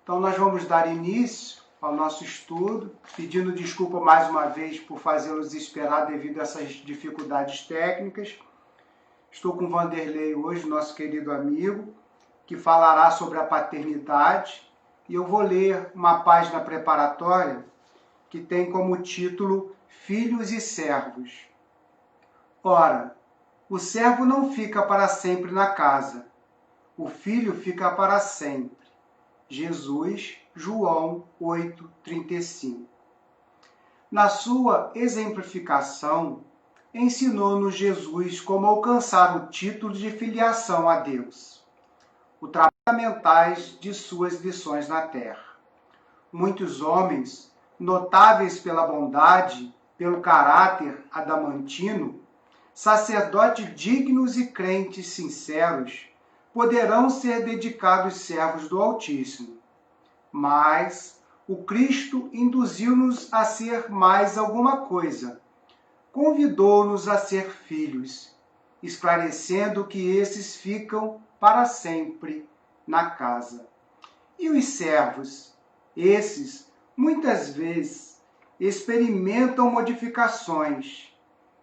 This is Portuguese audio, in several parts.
Então nós vamos dar início ao nosso estudo, pedindo desculpa mais uma vez por fazê-los esperar devido a essas dificuldades técnicas. Estou com o Vanderlei hoje, nosso querido amigo, que falará sobre a paternidade, e eu vou ler uma página preparatória que tem como título Filhos e Servos. Ora, o servo não fica para sempre na casa, o filho fica para sempre. Jesus, João 8:35. Na sua exemplificação, ensinou-nos Jesus como alcançar o título de filiação a Deus, os trabalhos fundamentais de suas lições na terra. Muitos homens, notáveis pela bondade, pelo caráter adamantino, sacerdotes dignos e crentes sinceros, poderão ser dedicados servos do Altíssimo. Mas o Cristo induziu-nos a ser mais alguma coisa. Convidou-nos a ser filhos, esclarecendo que esses ficam para sempre na casa. E os servos? Esses, muitas vezes, experimentam modificações.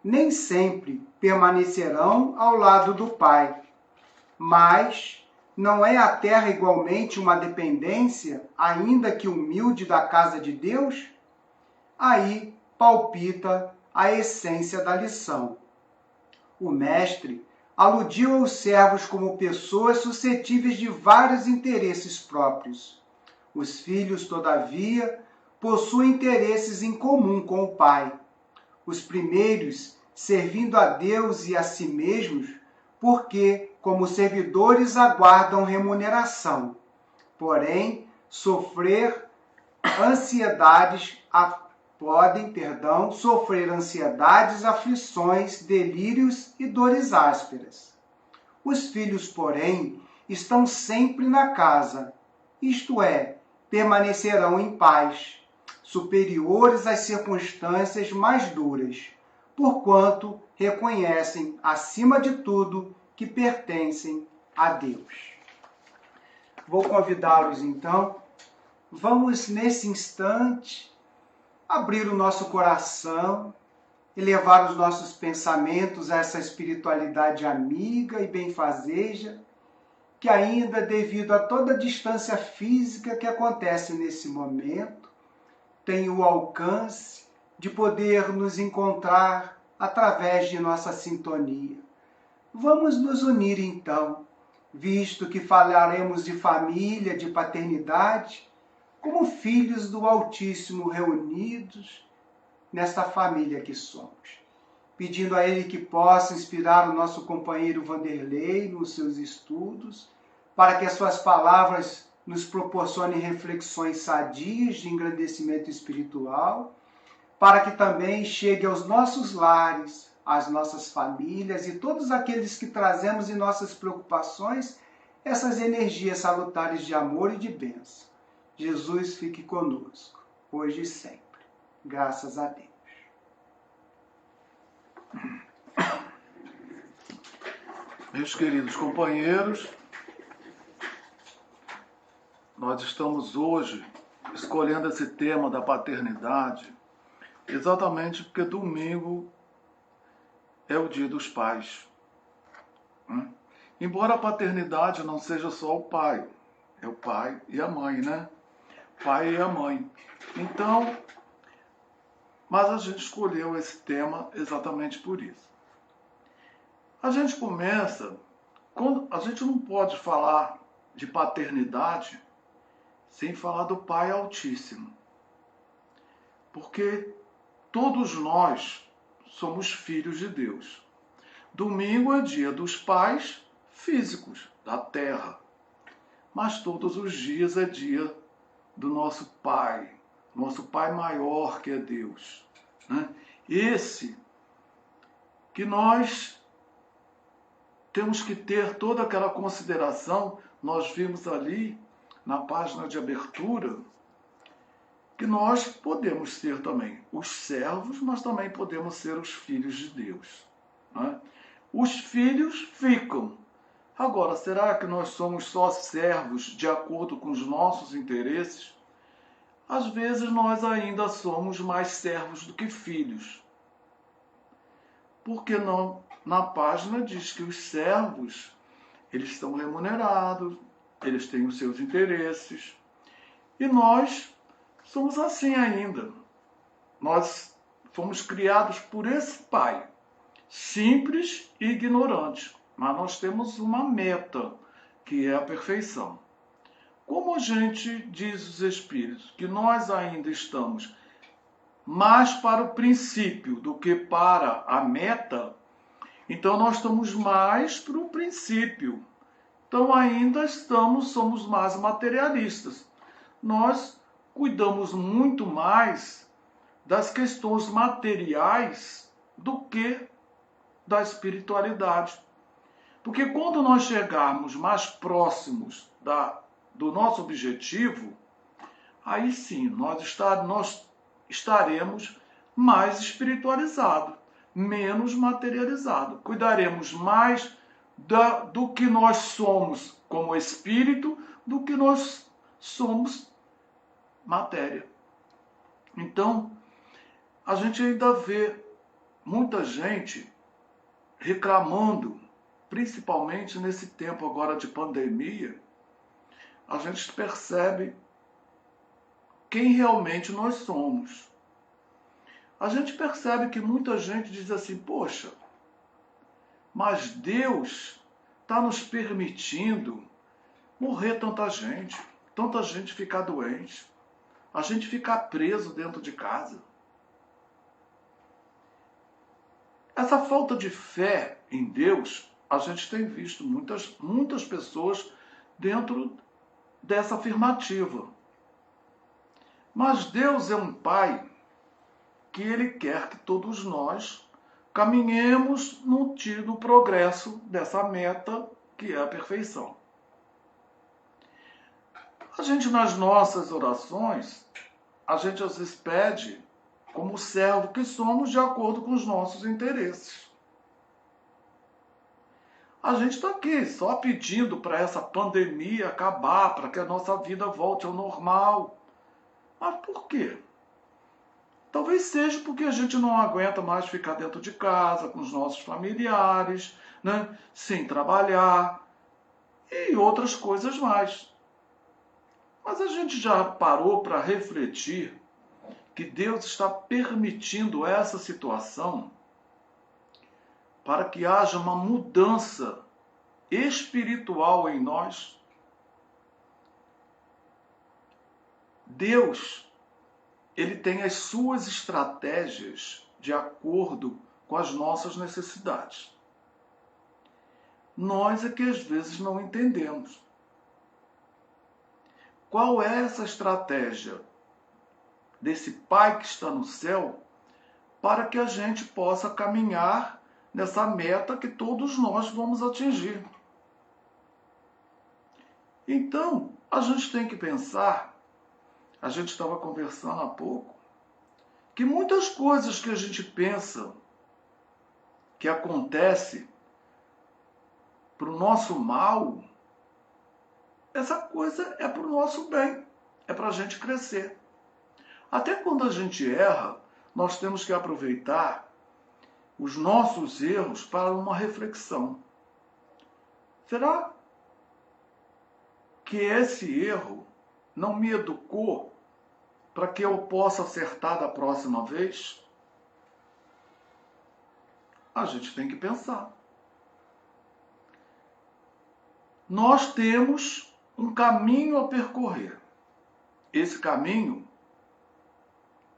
Nem sempre permanecerão ao lado do Pai. Mas não é a terra igualmente uma dependência, ainda que humilde, da casa de Deus? Aí palpita a essência da lição. O mestre aludiu aos servos como pessoas suscetíveis de vários interesses próprios. Os filhos, todavia, possuem interesses em comum com o Pai. Os primeiros, servindo a Deus e a si mesmos, porque, como servidores, aguardam remuneração. Porém, sofrer ansiedades, aflições, delírios e dores ásperas. Os filhos, porém, estão sempre na casa, isto é, permanecerão em paz, superiores às circunstâncias mais duras, porquanto reconhecem, acima de tudo, que pertencem a Deus. Vou convidá-los, então, vamos, nesse instante, abrir o nosso coração, elevar os nossos pensamentos a essa espiritualidade amiga e benfazeja, que ainda, devido a toda a distância física que acontece nesse momento, tem o alcance de poder nos encontrar através de nossa sintonia. Vamos nos unir então, visto que falaremos de família, de paternidade, como filhos do Altíssimo reunidos nesta família que somos. Pedindo a Ele que possa inspirar o nosso companheiro Vanderlei nos seus estudos, para que as suas palavras nos proporcionem reflexões sadias de engrandecimento espiritual, para que também chegue aos nossos lares, às nossas famílias e todos aqueles que trazemos em nossas preocupações essas energias salutares de amor e de bênção. Jesus fique conosco, hoje e sempre. Graças a Deus. Meus queridos companheiros, nós estamos hoje escolhendo esse tema da paternidade exatamente porque domingo é o Dia dos Pais. Embora a paternidade não seja só o pai, é o pai e a mãe, né? Pai e a mãe. Então, mas a gente escolheu esse tema exatamente por isso. A gente começa, a gente não pode falar de paternidade sem falar do Pai Altíssimo. Porque todos nós somos filhos de Deus. Domingo é dia dos pais físicos, da terra. Mas todos os dias é dia do nosso Pai maior que é Deus. Esse que nós temos que ter toda aquela consideração, nós vimos ali na página de abertura, que nós podemos ser também os servos, mas também podemos ser os filhos de Deus. Os filhos ficam. Agora, será que nós somos só servos de acordo com os nossos interesses? Às vezes nós ainda somos mais servos do que filhos. Porque não, na página diz que os servos, eles são remunerados, eles têm os seus interesses. E nós somos assim ainda. Nós fomos criados por esse pai, simples e ignorante. Mas nós temos uma meta, que é a perfeição. Como a gente diz os Espíritos, que nós ainda estamos mais para o princípio do que para a meta, então nós estamos mais para o princípio. Então ainda somos mais materialistas. Nós cuidamos muito mais das questões materiais do que da espiritualidade. Porque quando nós chegarmos mais próximos do nosso objetivo, aí sim nós estaremos mais espiritualizados, menos materializados. Cuidaremos mais do que nós somos como espírito do que nós somos matéria. Então, a gente ainda vê muita gente reclamando, principalmente nesse tempo agora de pandemia, a gente percebe quem realmente nós somos. A gente percebe que muita gente diz assim, poxa, mas Deus está nos permitindo morrer tanta gente ficar doente, a gente ficar preso dentro de casa. Essa falta de fé em Deus, a gente tem visto muitas pessoas dentro dessa afirmativa. Mas Deus é um Pai que Ele quer que todos nós caminhemos no progresso dessa meta que é a perfeição. A gente, nas nossas orações, a gente às vezes pede, como servo que somos, de acordo com os nossos interesses. A gente está aqui só pedindo para essa pandemia acabar, para que a nossa vida volte ao normal. Mas por quê? Talvez seja porque a gente não aguenta mais ficar dentro de casa, com os nossos familiares, né? Sem trabalhar e outras coisas mais. Mas a gente já parou para refletir que Deus está permitindo essa situação para que haja uma mudança espiritual em nós? Deus, Ele tem as suas estratégias de acordo com as nossas necessidades. Nós é que às vezes não entendemos. Qual é essa estratégia desse Pai que está no céu para que a gente possa caminhar nessa meta que todos nós vamos atingir? Então, a gente tem que pensar, a gente estava conversando há pouco, que muitas coisas que a gente pensa que acontece para o nosso mal, essa coisa é para o nosso bem, é para a gente crescer. Até quando a gente erra, nós temos que aproveitar os nossos erros para uma reflexão. Será que esse erro não me educou para que eu possa acertar da próxima vez? A gente tem que pensar. Nós temos um caminho a percorrer. Esse caminho,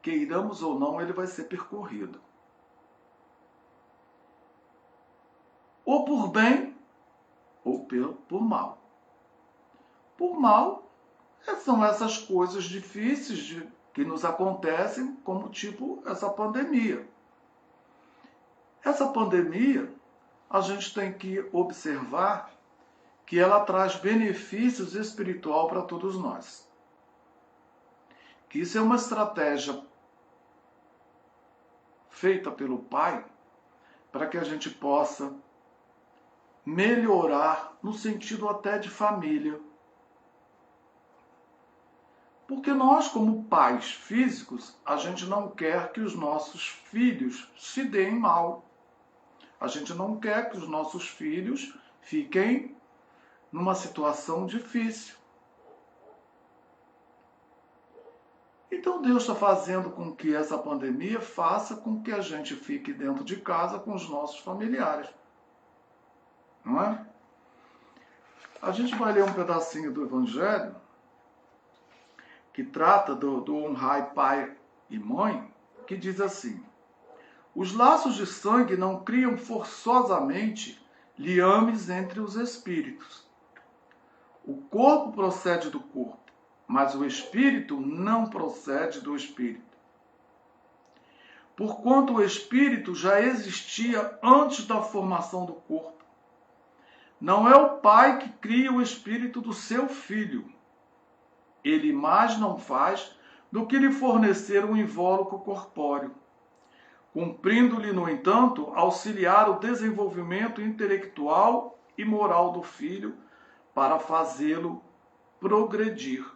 queiramos ou não, ele vai ser percorrido. Ou por bem, ou por mal. Por mal, são essas coisas difíceis que nos acontecem, como tipo essa pandemia. Essa pandemia, a gente tem que observar que ela traz benefícios espirituais para todos nós. Que isso é uma estratégia feita pelo Pai para que a gente possa melhorar no sentido até de família. Porque nós, como pais físicos, a gente não quer que os nossos filhos se deem mal. A gente não quer que os nossos filhos fiquem numa situação difícil. Então Deus está fazendo com que essa pandemia faça com que a gente fique dentro de casa com os nossos familiares. Não é? A gente vai ler um pedacinho do Evangelho que trata do honrar pai e mãe, que diz assim: os laços de sangue não criam forçosamente liames entre os espíritos. O corpo procede do corpo, mas o espírito não procede do espírito. Porquanto o espírito já existia antes da formação do corpo. Não é o pai que cria o espírito do seu filho. Ele mais não faz do que lhe fornecer um invólucro corpóreo, cumprindo-lhe, no entanto, auxiliar o desenvolvimento intelectual e moral do filho para fazê-lo progredir.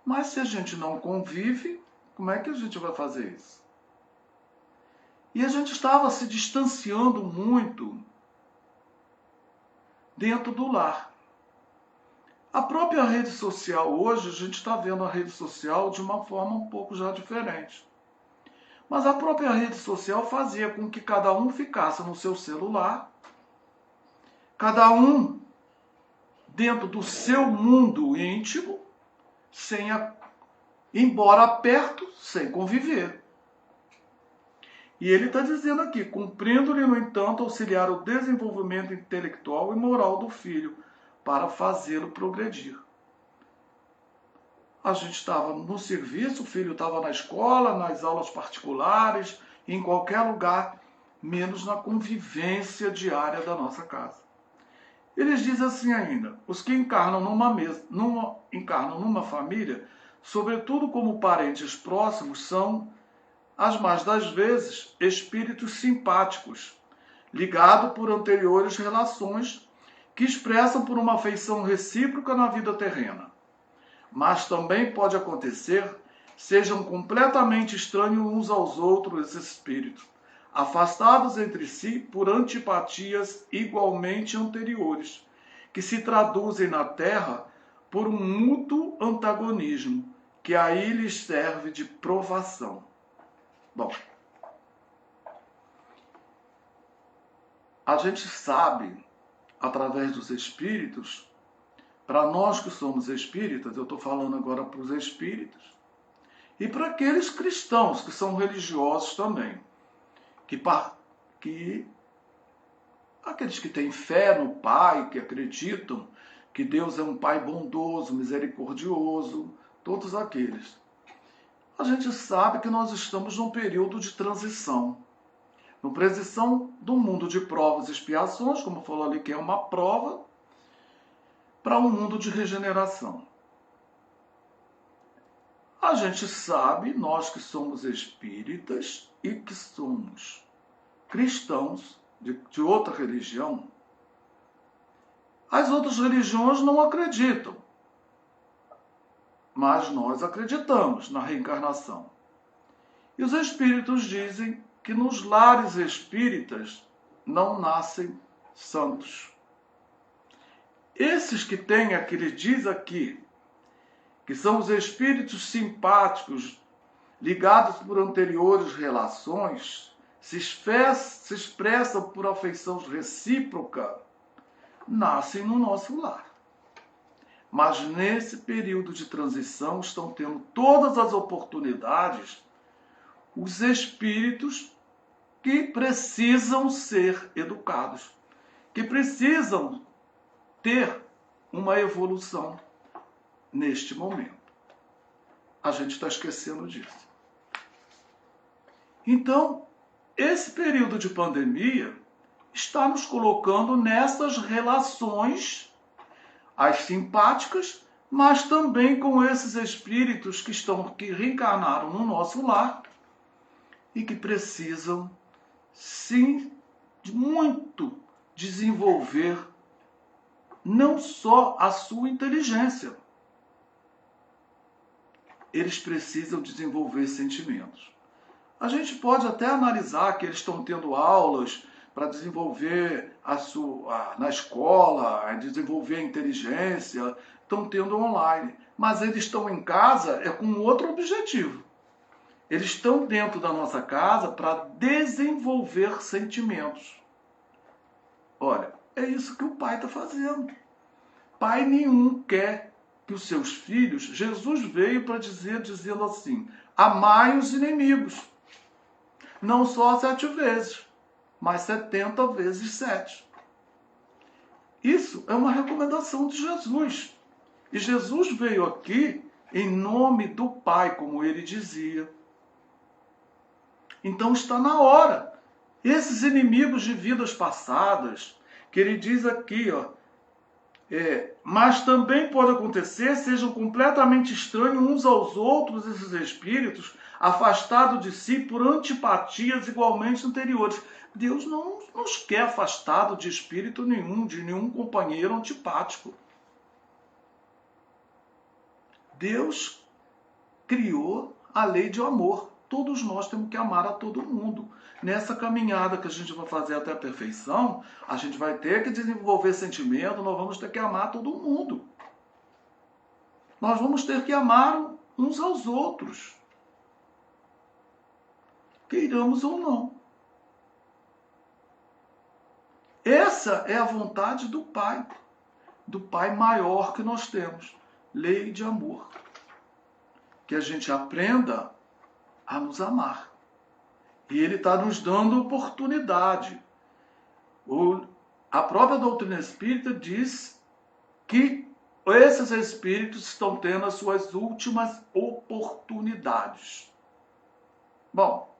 Mas se a gente não convive, como é que a gente vai fazer isso? E a gente estava se distanciando muito dentro do lar. A própria rede social hoje, a gente está vendo a rede social de uma forma um pouco já diferente. Mas a própria rede social fazia com que cada um ficasse no seu celular, cada um dentro do seu mundo íntimo, embora perto, sem conviver. E ele está dizendo aqui, cumprindo-lhe, no entanto, auxiliar o desenvolvimento intelectual e moral do filho, para fazê-lo progredir. A gente estava no serviço, o filho estava na escola, nas aulas particulares, em qualquer lugar, menos na convivência diária da nossa casa. Eles dizem assim ainda: os que encarnam numa família, sobretudo como parentes próximos, são, as mais das vezes, espíritos simpáticos, ligados por anteriores relações que expressam por uma afeição recíproca na vida terrena. Mas também pode acontecer, sejam completamente estranhos uns aos outros esses espíritos, afastados entre si por antipatias igualmente anteriores, que se traduzem na Terra por um mútuo antagonismo, que aí lhes serve de provação. Bom, a gente sabe, através dos espíritos, para nós que somos espíritas, eu estou falando agora para os espíritos, e para aqueles cristãos que são religiosos também, aqueles que têm fé no Pai, que acreditam que Deus é um Pai bondoso, misericordioso, todos aqueles. A gente sabe que nós estamos num período de transição. No transição do mundo de provas e expiações, como falou ali, que é uma prova, para um mundo de regeneração. A gente sabe, nós que somos espíritas e que somos cristãos de outra religião, as outras religiões não acreditam, mas nós acreditamos na reencarnação. E os espíritos dizem que nos lares espíritas não nascem santos. Esses que têm, que ele diz aqui, que são os espíritos simpáticos, ligados por anteriores relações, se expressam por afeição recíproca, nascem no nosso lar. Mas nesse período de transição estão tendo todas as oportunidades os espíritos que precisam ser educados, que precisam ter uma evolução neste momento. A gente está esquecendo disso. Então, esse período de pandemia está nos colocando nessas relações, as simpáticas, mas também com esses espíritos que reencarnaram no nosso lar e que precisam, sim, muito desenvolver não só a sua inteligência, eles precisam desenvolver sentimentos. A gente pode até analisar que eles estão tendo aulas para desenvolver na escola, desenvolver a inteligência, estão tendo online, mas eles estão em casa com outro objetivo. Eles estão dentro da nossa casa para desenvolver sentimentos. Olha, é isso que o pai está fazendo. Pai nenhum quer que os seus filhos... Jesus veio para dizendo assim, amai os inimigos. Não só 7 vezes, mas 70 vezes 7. Isso é uma recomendação de Jesus. E Jesus veio aqui em nome do Pai, como ele dizia. Então está na hora. Esses inimigos de vidas passadas, que ele diz aqui, mas também pode acontecer, sejam completamente estranhos uns aos outros, esses espíritos, afastados de si por antipatias igualmente anteriores. Deus não nos quer afastado de espírito nenhum, de nenhum companheiro antipático. Deus criou a lei de amor. Todos nós temos que amar a todo mundo. Nessa caminhada que a gente vai fazer até a perfeição, a gente vai ter que desenvolver sentimento, nós vamos ter que amar todo mundo. Nós vamos ter que amar uns aos outros. Queiramos ou não. Essa é a vontade do Pai maior que nós temos. Lei de amor. Que a gente aprenda a nos amar. E ele está nos dando oportunidade. A própria doutrina espírita diz que esses espíritos estão tendo as suas últimas oportunidades. Bom,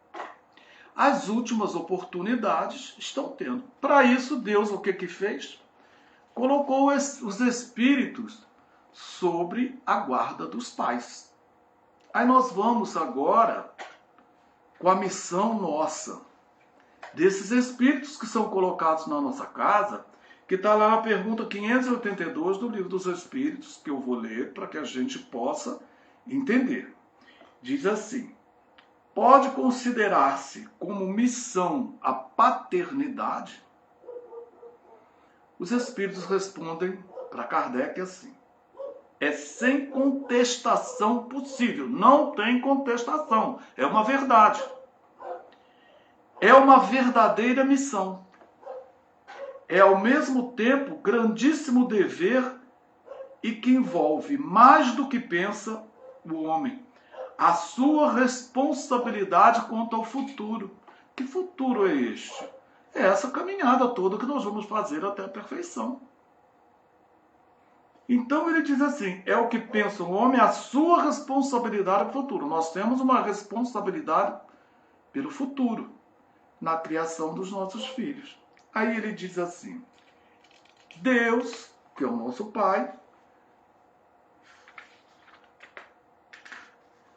as últimas oportunidades estão tendo. Para isso, Deus o que fez? Colocou os espíritos sobre a guarda dos pais. Aí nós vamos agora com a missão nossa, desses espíritos que são colocados na nossa casa, que está lá na pergunta 582 do Livro dos Espíritos, que eu vou ler para que a gente possa entender. Diz assim, pode considerar-se como missão a paternidade? Os espíritos respondem para Kardec assim, é sem contestação possível. Não tem contestação. É uma verdade. É uma verdadeira missão. É ao mesmo tempo grandíssimo dever e que envolve mais do que pensa o homem. A sua responsabilidade quanto ao futuro. Que futuro é este? É essa caminhada toda que nós vamos fazer até a perfeição. Então ele diz assim, é o que pensa o homem, a sua responsabilidade para o futuro. Nós temos uma responsabilidade pelo futuro, na criação dos nossos filhos. Aí ele diz assim, Deus, que é o nosso Pai,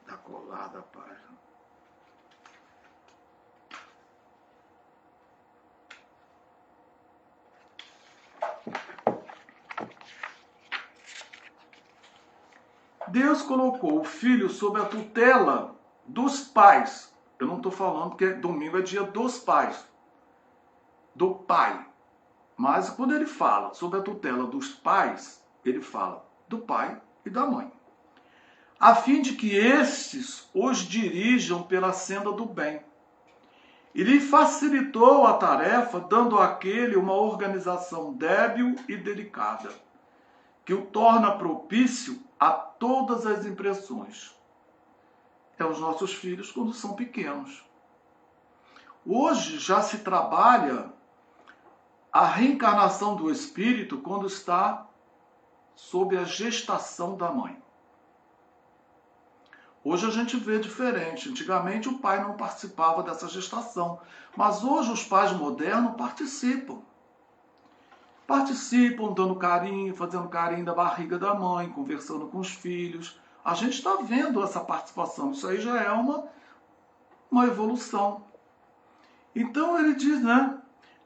está colada a página. Deus colocou o filho sob a tutela dos pais. Eu não estou falando porque domingo é dia dos pais. Do pai. Mas quando ele fala sob a tutela dos pais, ele fala do pai e da mãe. A fim de que estes os dirijam pela senda do bem. E lhe facilitou a tarefa, dando àquele uma organização débil e delicada, que o torna propício a todas as impressões. É os nossos filhos quando são pequenos. Hoje já se trabalha a reencarnação do espírito quando está sob a gestação da mãe. Hoje a gente vê diferente. Antigamente o pai não participava dessa gestação, mas hoje os pais modernos participam. Participam dando carinho, fazendo carinho da barriga da mãe, conversando com os filhos. A gente está vendo essa participação. Isso aí já é uma evolução. Então ele diz,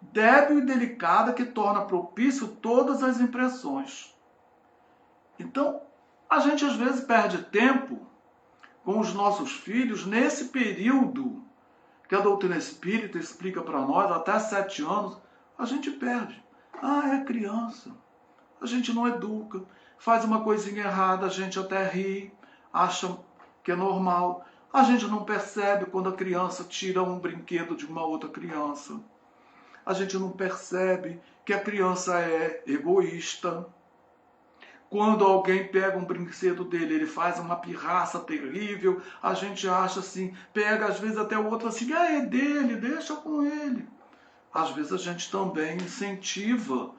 débil e delicada que torna propício todas as impressões. Então, a gente às vezes perde tempo com os nossos filhos nesse período que a doutrina espírita explica para nós, até 7 anos, a gente perde. É criança. A gente não educa, faz uma coisinha errada, a gente até ri, acha que é normal. A gente não percebe quando a criança tira um brinquedo de uma outra criança. A gente não percebe que a criança é egoísta. Quando alguém pega um brinquedo dele, ele faz uma pirraça terrível, a gente acha assim, pega às vezes até o outro assim, é dele, deixa com ele. Às vezes a gente também incentiva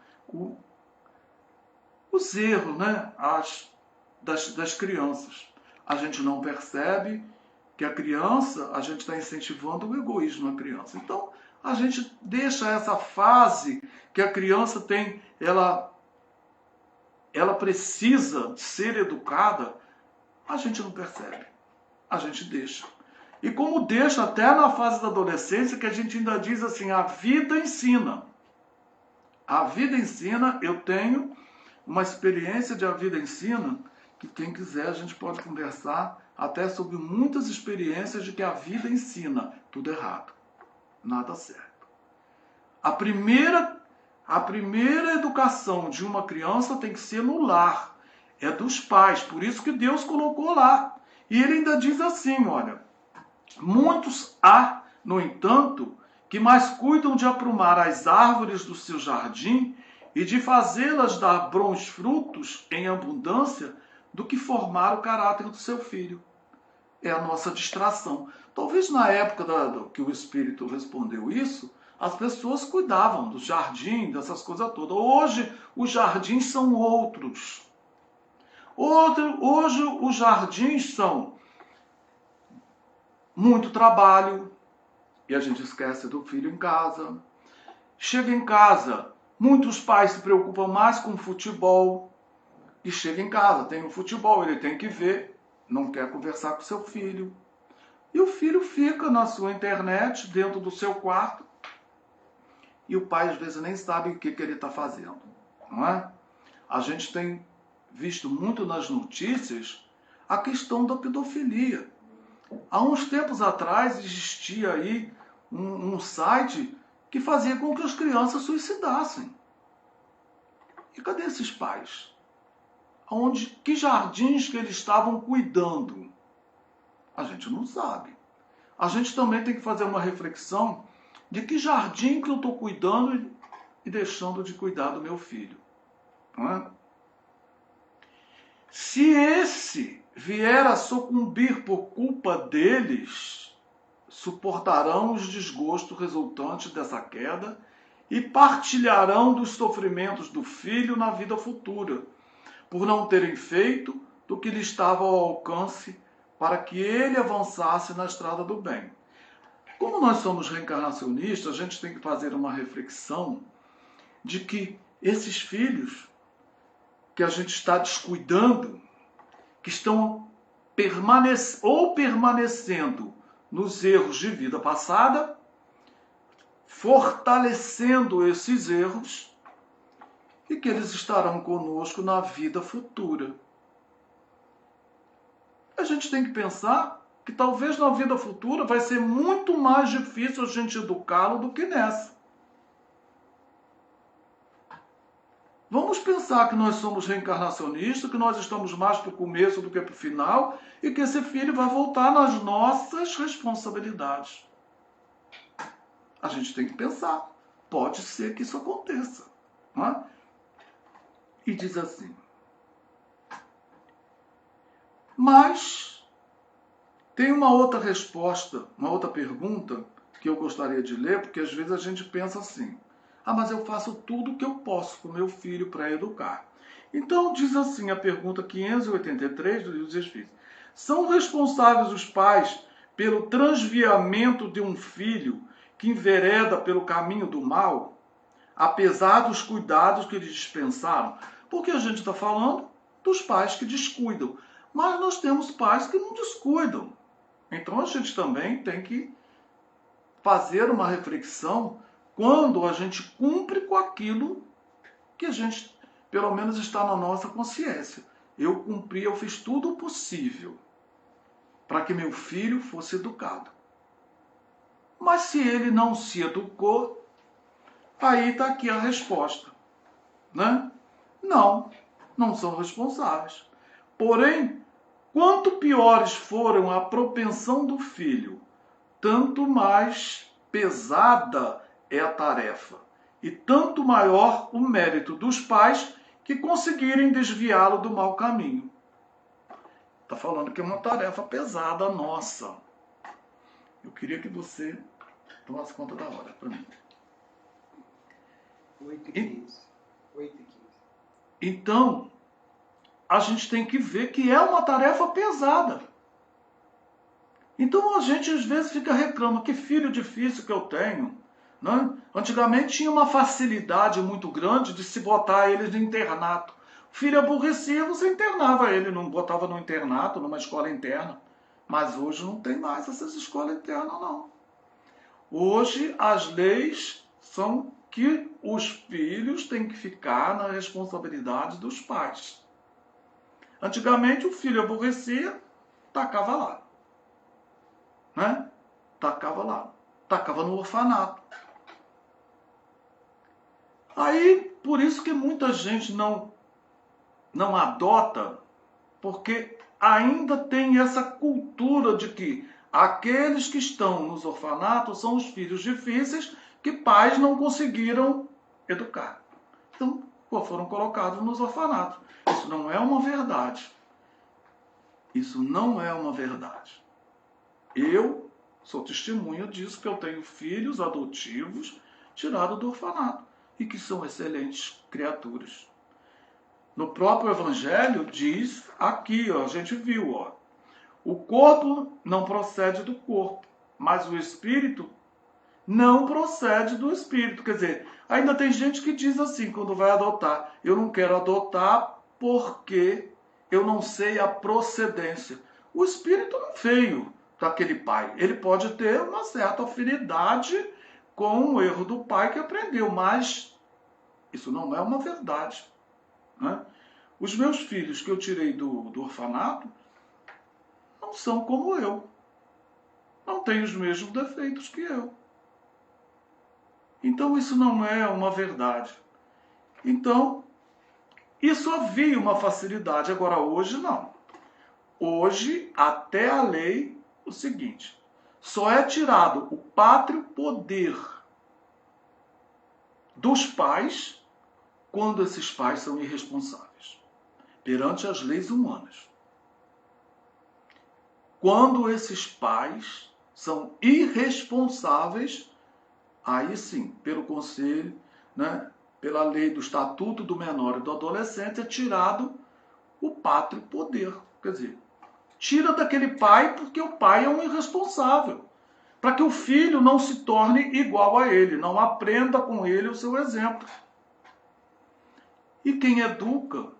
os erros, né? das crianças. A gente não percebe que a criança, a gente está incentivando o egoísmo na criança. Então, a gente deixa essa fase que a criança tem, ela precisa ser educada, a gente não percebe, a gente deixa. E como deixa até na fase da adolescência, que a gente ainda diz assim, a vida ensina. A vida ensina, eu tenho uma experiência de A Vida Ensina, que quem quiser a gente pode conversar até sobre muitas experiências de que a vida ensina tudo errado, nada certo. A primeira educação de uma criança tem que ser no lar, é dos pais, por isso que Deus colocou lá. E ele ainda diz assim, olha, muitos há, no entanto, que mais cuidam de aprumar as árvores do seu jardim e de fazê-las dar bons frutos em abundância do que formar o caráter do seu filho. É a nossa distração. Talvez na época que o Espírito respondeu isso, as pessoas cuidavam do jardim, dessas coisas todas. Hoje, os jardins são outros. Hoje, os jardins são muito trabalho, e a gente esquece do filho em casa. Chega em casa, muitos pais se preocupam mais com futebol, e chega em casa, tem um futebol, ele tem que ver, não quer conversar com seu filho. E o filho fica na sua internet, dentro do seu quarto, e o pai às vezes nem sabe o que ele está fazendo, não é? A gente tem visto muito nas notícias a questão da pedofilia. Há uns tempos atrás existia aí um site que fazia com que as crianças suicidassem. E cadê esses pais? Que jardins que eles estavam cuidando? A gente não sabe. A gente também tem que fazer uma reflexão de que jardim que eu estou cuidando e deixando de cuidar do meu filho. Não é? Se esse vier a sucumbir por culpa deles, suportarão os desgostos resultantes dessa queda e partilharão dos sofrimentos do filho na vida futura, por não terem feito do que lhe estava ao alcance para que ele avançasse na estrada do bem. Como nós somos reencarnacionistas, a gente tem que fazer uma reflexão de que esses filhos que a gente está descuidando, que estão permanecendo nos erros de vida passada, fortalecendo esses erros, e que eles estarão conosco na vida futura. A gente tem que pensar que talvez na vida futura vai ser muito mais difícil a gente educá-lo do que nessa. Vamos pensar que nós somos reencarnacionistas, que nós estamos mais para o começo do que para o final, e que esse filho vai voltar nas nossas responsabilidades. A gente tem que pensar. Pode ser que isso aconteça. Não é? E diz assim. Mas tem uma outra resposta, uma outra pergunta que eu gostaria de ler, porque às vezes a gente pensa assim, mas eu faço tudo o que eu posso com meu filho para educar. Então diz assim a pergunta 583 do Livro dos Espíritos. São responsáveis os pais pelo transviamento de um filho que envereda pelo caminho do mal, apesar dos cuidados que lhes dispensaram? Porque a gente está falando dos pais que descuidam. Mas nós temos pais que não descuidam. Então a gente também tem que fazer uma reflexão quando a gente cumpre com aquilo que a gente, pelo menos, está na nossa consciência. Eu cumpri, eu fiz tudo o possível para que meu filho fosse educado. Mas se ele não se educou, aí está aqui a resposta, né? Não são responsáveis. Porém, quanto piores foram a propensão do filho, tanto mais pesada é a tarefa, e tanto maior o mérito dos pais que conseguirem desviá-lo do mau caminho. Está falando que é uma tarefa pesada nossa. Eu queria que você tomasse conta da hora para mim. 8h15. 8h15. Então, a gente tem que ver que é uma tarefa pesada. Então a gente às vezes fica reclamando, que filho difícil que eu tenho. Né? Antigamente tinha uma facilidade muito grande de se botar eles no internato. O filho aborrecia, você internava ele, não botava no internato, numa escola interna. Mas hoje não tem mais essas escolas internas, não. Hoje as leis são que os filhos têm que ficar na responsabilidade dos pais. Antigamente o filho aborrecia, tacava lá. Né? Tacava lá. Tacava no orfanato. Aí, por isso que muita gente não adota, porque ainda tem essa cultura de que aqueles que estão nos orfanatos são os filhos difíceis que pais não conseguiram educar. Então, foram colocados nos orfanatos. Isso não é uma verdade. Isso não é uma verdade. Eu sou testemunha disso, que eu tenho filhos adotivos tirados do orfanato e que são excelentes criaturas. No próprio Evangelho diz aqui, ó, a gente viu, ó, o corpo não procede do corpo, mas o espírito não procede do espírito. Quer dizer, ainda tem gente que diz assim, quando vai adotar, eu não quero adotar porque eu não sei a procedência. O espírito não veio daquele pai. Ele pode ter uma certa afinidade com o erro do pai que aprendeu, mas isso não é uma verdade. Né? Os meus filhos que eu tirei do orfanato não são como eu. Não têm os mesmos defeitos que eu. Então isso não é uma verdade. Então, isso havia uma facilidade, agora hoje não. Hoje, até a lei, o seguinte, só é tirado o pátrio poder dos pais quando esses pais são irresponsáveis perante as leis humanas. Quando esses pais são irresponsáveis, aí sim, pelo conselho, né, pela lei do Estatuto do Menor e do Adolescente, é tirado o pátrio poder. Quer dizer, tira daquele pai porque o pai é um irresponsável. Para que o filho não se torne igual a ele, não aprenda com ele o seu exemplo. E quem educa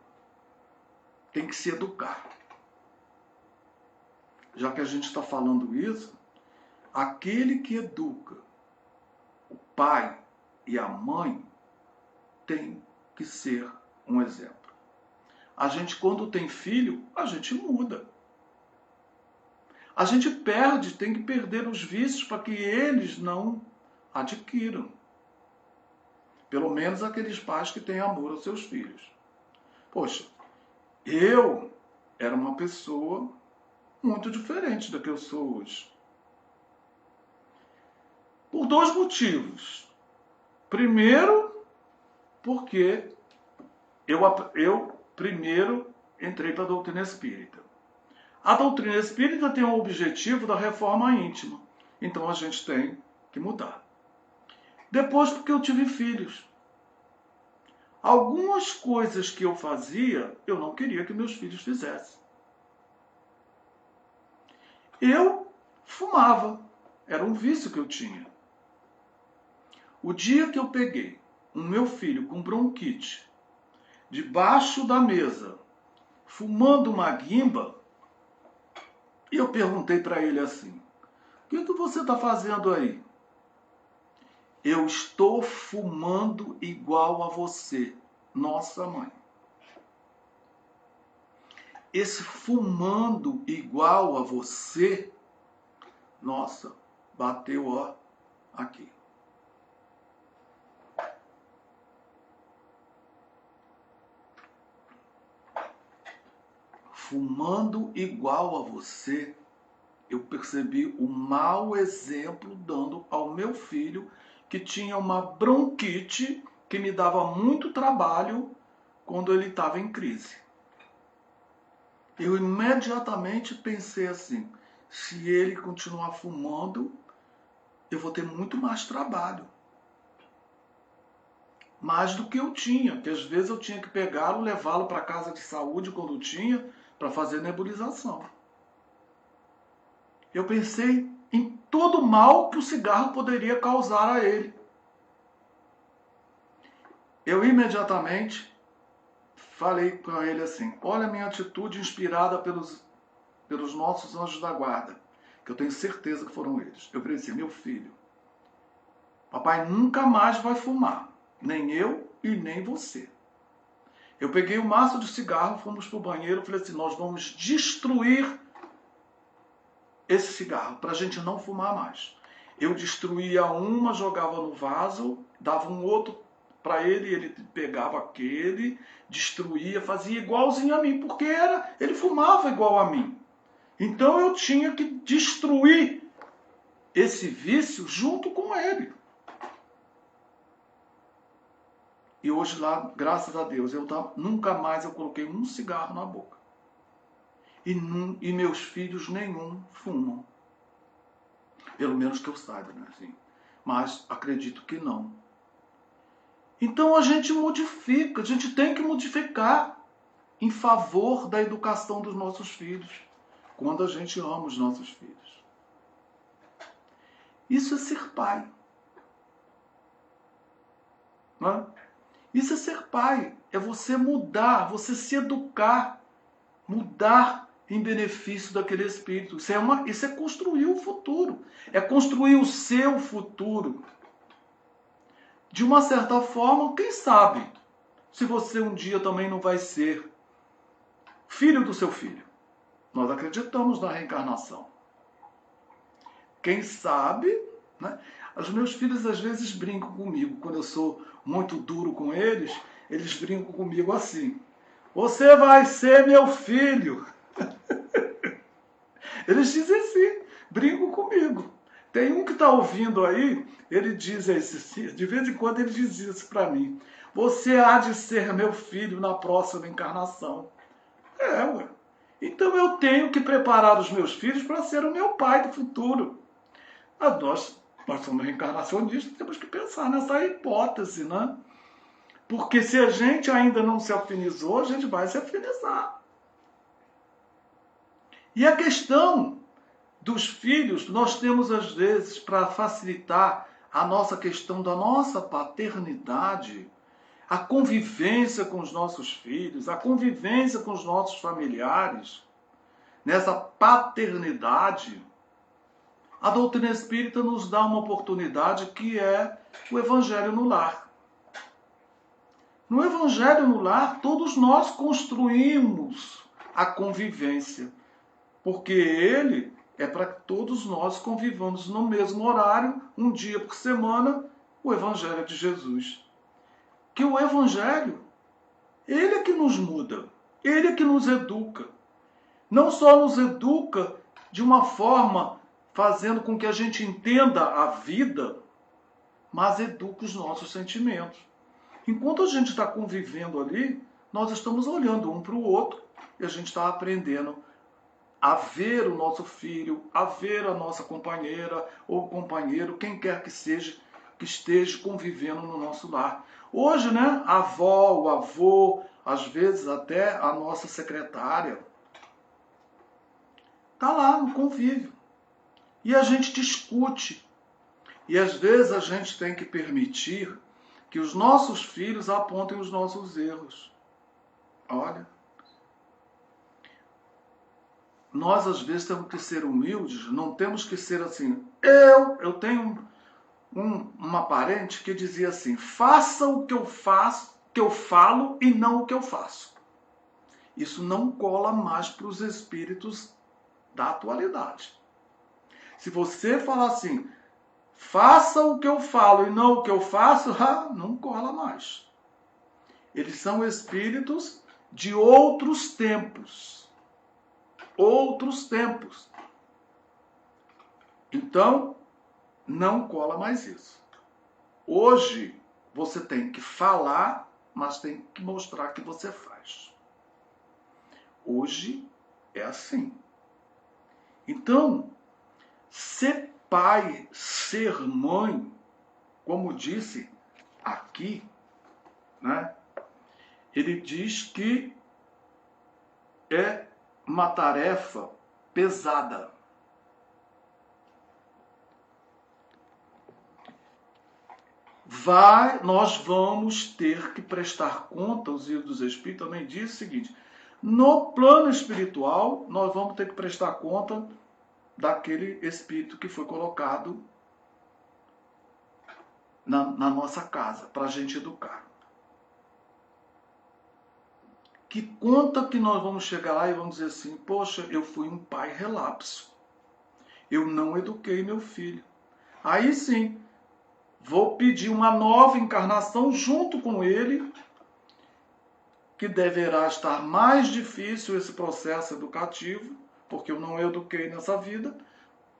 tem que se educar. Já que a gente está falando isso, aquele que educa, o pai e a mãe, tem que ser um exemplo. A gente, quando tem filho, a gente muda. A gente perde, tem que perder os vícios para que eles não adquiram. Pelo menos aqueles pais que têm amor aos seus filhos. Poxa, eu era uma pessoa muito diferente da que eu sou hoje. Por dois motivos. Primeiro, porque eu primeiro entrei para a doutrina espírita. A doutrina espírita tem o objetivo da reforma íntima. Então a gente tem que mudar. Depois, porque eu tive filhos. Algumas coisas que eu fazia, eu não queria que meus filhos fizessem. Eu fumava. Era um vício que eu tinha. O dia que eu peguei o meu filho com bronquite, debaixo da mesa, fumando uma guimba, e eu perguntei para ele assim, o que você está fazendo aí? Eu estou fumando igual a você, nossa mãe. Esse fumando igual a você, nossa, bateu, ó, aqui. Fumando igual a você, eu percebi o mau exemplo dando ao meu filho, que tinha uma bronquite que me dava muito trabalho quando ele estava em crise. Eu imediatamente pensei assim, se ele continuar fumando, eu vou ter muito mais trabalho. Mais do que eu tinha, que às vezes eu tinha que pegá-lo, levá-lo para a casa de saúde quando tinha, para fazer nebulização. Eu pensei em todo o mal que o cigarro poderia causar a ele. Eu imediatamente falei com ele assim, olha a minha atitude inspirada pelos nossos anjos da guarda, que eu tenho certeza que foram eles. Eu falei assim, meu filho, papai nunca mais vai fumar, nem eu e nem você. Eu peguei o maço de cigarro, fomos para o banheiro, falei assim, nós vamos destruir esse cigarro, para a gente não fumar mais. Eu destruía uma, jogava no vaso, dava um outro para ele, ele pegava aquele, destruía, fazia igualzinho a mim, porque ele fumava igual a mim. Então eu tinha que destruir esse vício junto com ele. E hoje lá, graças a Deus, nunca mais eu coloquei um cigarro na boca. E meus filhos nenhum fumam. Pelo menos que eu saiba, né? Assim. Mas acredito que não. Então a gente modifica, a gente tem que modificar em favor da educação dos nossos filhos, quando a gente ama os nossos filhos. Isso é ser pai. Não é? Isso é ser pai, é você mudar, você se educar, mudar em benefício daquele espírito. Isso é construir o futuro, é construir o seu futuro. De uma certa forma, quem sabe, se você um dia também não vai ser filho do seu filho. Nós acreditamos na reencarnação. Quem sabe, né? Os meus filhos às vezes brincam comigo, quando eu sou muito duro com eles, eles brincam comigo assim, você vai ser meu filho. Eles dizem assim, brincam comigo. Tem um que está ouvindo aí, ele diz assim, de vez em quando ele diz isso para mim, você há de ser meu filho na próxima encarnação. Ué. Então eu tenho que preparar os meus filhos para ser o meu pai do futuro. Nós somos reencarnacionistas, temos que pensar nessa hipótese, né? Porque se a gente ainda não se afinizou, a gente vai se afinizar. E a questão dos filhos, nós temos às vezes, para facilitar a nossa questão da nossa paternidade, a convivência com os nossos filhos, a convivência com os nossos familiares, nessa paternidade, a doutrina espírita nos dá uma oportunidade que é o Evangelho no lar. No Evangelho no lar, todos nós construímos a convivência, porque ele é para que todos nós convivamos no mesmo horário, um dia por semana, o Evangelho de Jesus. Que o Evangelho, ele é que nos muda, ele é que nos educa. Não só nos educa de uma forma fazendo com que a gente entenda a vida, mas educa os nossos sentimentos. Enquanto a gente está convivendo ali, nós estamos olhando um para o outro e a gente está aprendendo a ver o nosso filho, a ver a nossa companheira ou companheiro, quem quer que seja, que esteja convivendo no nosso lar. Hoje, né, a avó, o avô, às vezes até a nossa secretária, está lá no convívio. E a gente discute. E às vezes a gente tem que permitir que os nossos filhos apontem os nossos erros. Olha, nós às vezes temos que ser humildes, não temos que ser assim, eu tenho uma parente que dizia assim: faça o que eu faço, que eu falo e não o que eu faço. Isso não cola mais para os espíritos da atualidade. Se você falar assim, faça o que eu falo e não o que eu faço, não cola mais. Eles são espíritos de outros tempos. Outros tempos. Então, não cola mais isso. Hoje, você tem que falar, mas tem que mostrar que você faz. Hoje é assim. Então, ser pai, ser mãe, como disse aqui, né? Ele diz que é uma tarefa pesada. Nós vamos ter que prestar conta, os livros dos Espíritos também diz o seguinte: no plano espiritual, nós vamos ter que prestar conta daquele espírito que foi colocado na nossa casa, para a gente educar. Que conta que nós vamos chegar lá e vamos dizer assim: poxa, eu fui um pai relapso. Eu não eduquei meu filho. Aí sim, vou pedir uma nova encarnação junto com ele, que deverá estar mais difícil esse processo educativo, porque eu não eduquei nessa vida,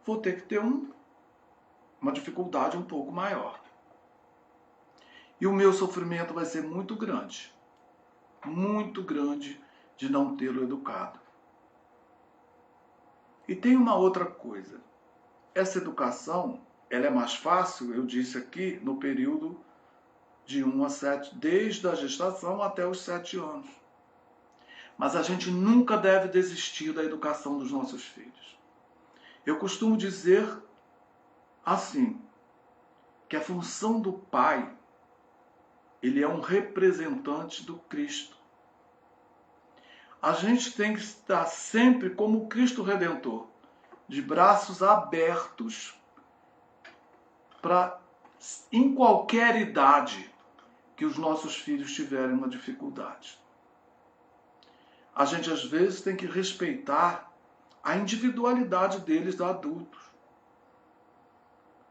vou ter que ter uma dificuldade um pouco maior. E o meu sofrimento vai ser muito grande de não tê-lo educado. E tem uma outra coisa. Essa educação, ela é mais fácil, eu disse aqui, no período de 1 a 7, desde a gestação até os 7 anos. Mas a gente nunca deve desistir da educação dos nossos filhos. Eu costumo dizer assim, que a função do pai, ele é um representante do Cristo. A gente tem que estar sempre como o Cristo Redentor, de braços abertos para, em qualquer idade que os nossos filhos tiverem uma dificuldade. A gente às vezes tem que respeitar a individualidade deles, adultos.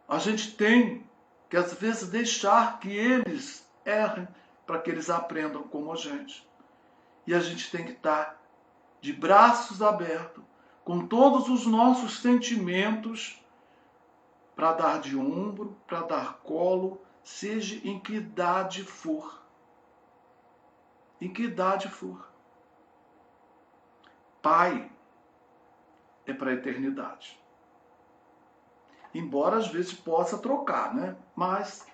A gente tem que às vezes deixar que eles errem para que eles aprendam como a gente. E a gente tem que estar de braços abertos, com todos os nossos sentimentos, para dar de ombro, para dar colo, seja em que idade for. Em que idade for. Pai é para a eternidade. Embora às vezes possa trocar, né? Mas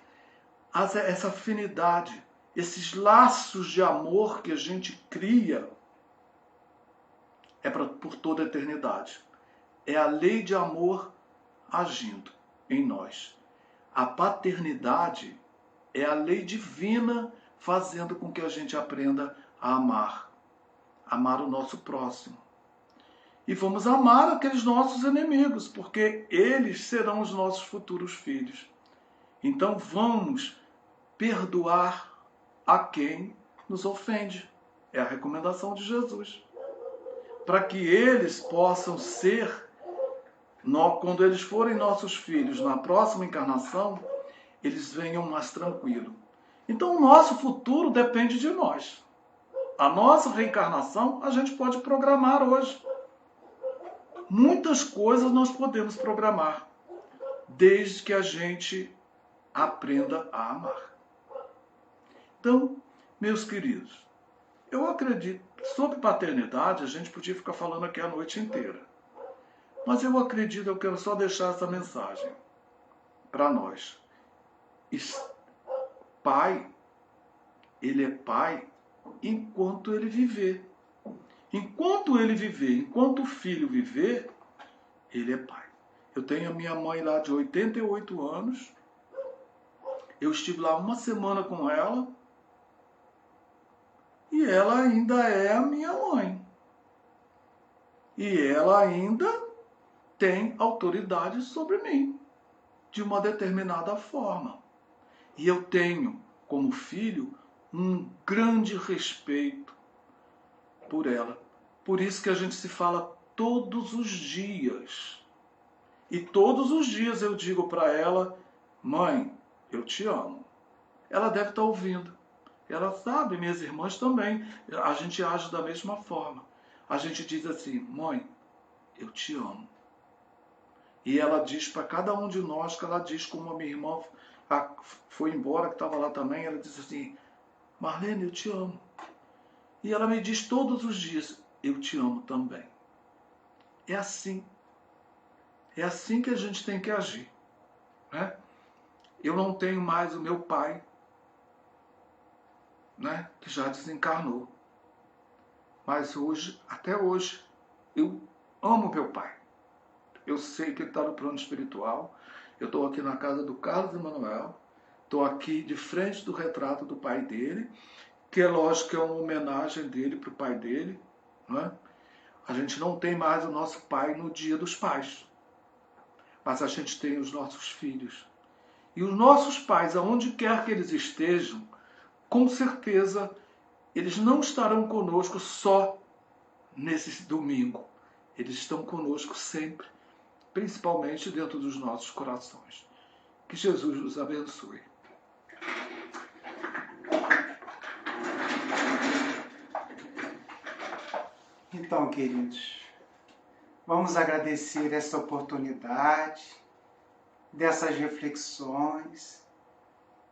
essa afinidade, esses laços de amor que a gente cria, é por toda a eternidade. É a lei de amor agindo em nós. A paternidade é a lei divina fazendo com que a gente aprenda a amar. Amar o nosso próximo. E vamos amar aqueles nossos inimigos, porque eles serão os nossos futuros filhos. Então vamos perdoar a quem nos ofende. É a recomendação de Jesus. Para que eles possam ser, quando eles forem nossos filhos na próxima encarnação, eles venham mais tranquilos. Então o nosso futuro depende de nós. A nossa reencarnação a gente pode programar hoje. Muitas coisas nós podemos programar, desde que a gente aprenda a amar. Então, meus queridos, eu acredito, sobre paternidade, a gente podia ficar falando aqui a noite inteira. Mas eu acredito, eu quero só deixar essa mensagem para nós. Pai, ele é pai enquanto ele viver. Enquanto ele viver, enquanto o filho viver, ele é pai. Eu tenho a minha mãe lá de 88 anos. Eu estive lá uma semana com ela. E ela ainda é a minha mãe. E ela ainda tem autoridade sobre mim. de uma determinada forma. E eu tenho, como filho, um grande respeito por ela. Por isso que a gente se fala todos os dias. E todos os dias eu digo para ela: mãe, eu te amo. Ela deve estar ouvindo. Ela sabe, minhas irmãs também. A gente age da mesma forma. A gente diz assim: mãe, eu te amo. E ela diz para cada um de nós, que ela diz, como a minha irmã foi embora, que estava lá também, ela diz assim: Marlene, eu te amo. E ela me diz todos os dias: eu te amo também. É assim. É assim que a gente tem que agir, né? Eu não tenho mais o meu pai, né, que já desencarnou. Mas hoje, até hoje, eu amo meu pai. Eu sei que ele está no plano espiritual. Eu estou aqui na casa do Carlos Emanuel. Estou aqui de frente do retrato do pai dele, que é lógico que é uma homenagem dele para o pai dele, né? A gente não tem mais o nosso pai no Dia dos Pais, mas a gente tem os nossos filhos. E os nossos pais, aonde quer que eles estejam, com certeza eles não estarão conosco só nesse domingo. Eles estão conosco sempre, principalmente dentro dos nossos corações. Que Jesus nos abençoe. Então, queridos, vamos agradecer essa oportunidade, dessas reflexões,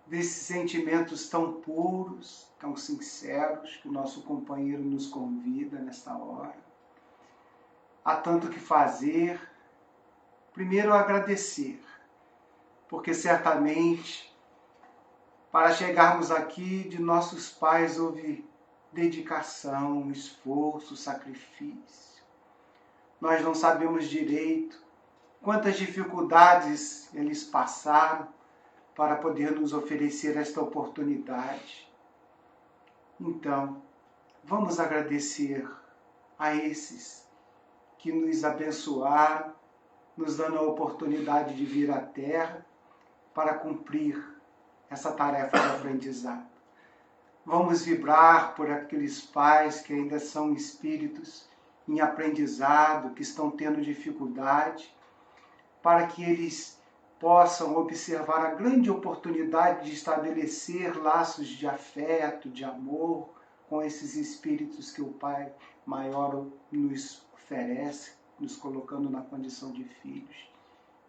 desses sentimentos tão puros, tão sinceros, que o nosso companheiro nos convida nesta hora. Há tanto que fazer. Primeiro, agradecer, porque certamente, para chegarmos aqui, de nossos pais houve dedicação, esforço, sacrifício. Nós não sabemos direito quantas dificuldades eles passaram para poder nos oferecer esta oportunidade. Então, vamos agradecer a esses que nos abençoaram, nos dando a oportunidade de vir à Terra para cumprir essa tarefa de aprendizado. Vamos vibrar por aqueles pais que ainda são espíritos em aprendizado, que estão tendo dificuldade, para que eles possam observar a grande oportunidade de estabelecer laços de afeto, de amor com esses espíritos que o Pai Maior nos oferece, nos colocando na condição de filhos.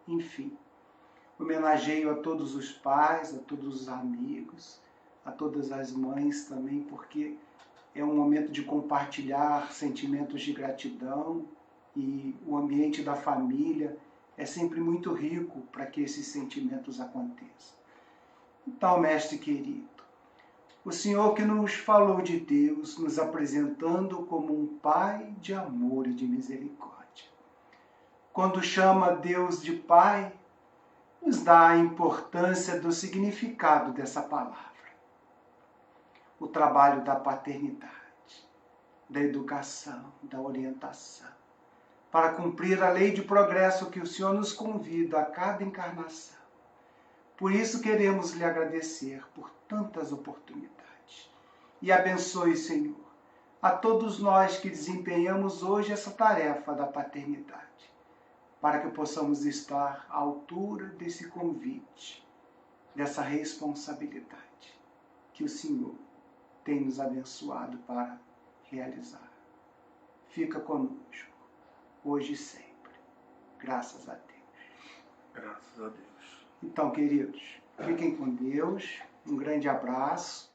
Enfim, homenageio a todos os pais, a todos os amigos, a todas as mães também, porque é um momento de compartilhar sentimentos de gratidão, e o ambiente da família é sempre muito rico para que esses sentimentos aconteçam. Então, mestre querido, o Senhor que nos falou de Deus, nos apresentando como um Pai de amor e de misericórdia. Quando chama Deus de Pai, nos dá a importância do significado dessa palavra. O trabalho da paternidade, da educação, da orientação, para cumprir a lei de progresso que o Senhor nos convida a cada encarnação. Por isso queremos lhe agradecer por tantas oportunidades. E abençoe, Senhor, a todos nós que desempenhamos hoje essa tarefa da paternidade, para que possamos estar à altura desse convite, dessa responsabilidade que o Senhor tem nos abençoado para realizar. Fica conosco, hoje e sempre. Graças a Deus. Graças a Deus. Então, queridos, fiquem com Deus. Um grande abraço.